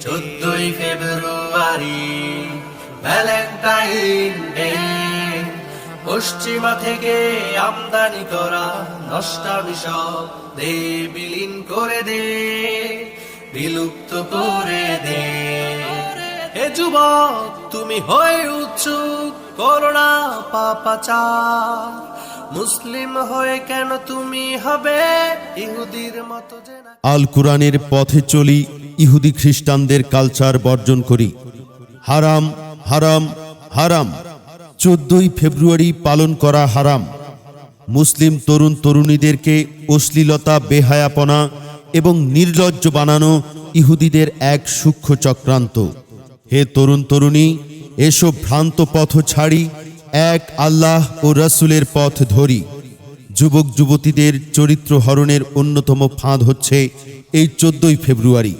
14ই ফেব্রুয়ারি Valentine day, পশ্চিমা থেকে আমদানি করা নষ্টামি সব দে, বিলীন করে দে, বিলুপ্ত করে দে। হে যুবক, তুমি হয়ে উৎসুক করোনা পাপাচার, মুসলিম হয়ে কেন তুমি হবে ইহুদির মতো? আল কুরআনের পথে চলি, ইহুদি খ্রিস্টানদের কালচার বর্জন করি। হারাম হারাম হারাম। 14ই ফেব্রুয়ারি পালন করা হারাম। মুসলিম তরুণ তরুণীদেরকে অশ্লীলতা, বেহায়াপনা এবং নির্লজ্জ বানানো ইহুদিদের এক সূক্ষ্ম চক্রান্ত। হে তরুণ তরুণী, এসব ভ্রান্ত পথ ছাড়ি, এক আল্লাহ ও রাসূলের পথ ধরি। যুবক যুবতীদের চরিত্র হরণের অন্যতম ফাঁদ হচ্ছে এই 14ই ফেব্রুয়ারি।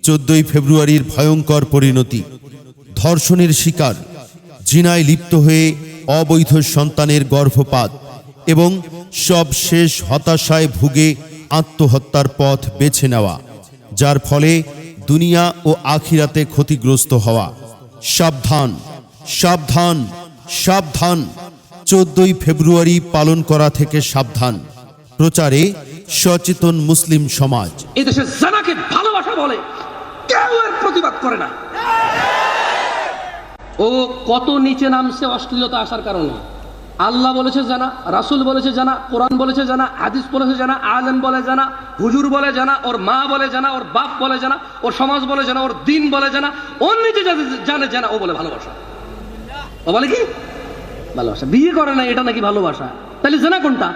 14ই ফেব্রুয়ারির ভয়ঙ্কর পরিণতি: ধর্ষণের শিকার, জিনায় লিপ্ত হয়ে অবৈধ সন্তানের গর্ভপাত এবং সবশেষ হতাশায় ভুগে আত্মহত্যার পথ বেছে নেওয়া, যার ফলে দুনিয়া ও আখিরাতে ক্ষতিগ্রস্ত হওয়া। সাবধান সাবধান সাবধান। 14ই ফেব্রুয়ারি পালন করা থেকে সাবধান। প্রচারে সচেতন মুসলিম সমাজ। এই দেশে জানাকে ভালোবাসা বলে, কেউ এর প্রতিবাদ করে না। ও কত নিচে নামছে অশ্লীলতা আসার কারণে। আল্লাহ বলেছে জানা, রাসূল বলেছে জানা, কোরআন বলেছে জানা, হাদিস বলেছে জানা, আলেম বলে জানা, হুজুর বলে জানা, ওর মা বলে জানা, ওর বাপ বলে জানা, ওর সমাজ বলে জানা, ওর দিন বলে জানা, ওর নিজে জানে জানা, ও বলে ভালোবাসা। ও বলে কি ভালোবাসা? বিয়ে করে না, এটা নাকি ভালোবাসা? তাহলে জানা কোনটা?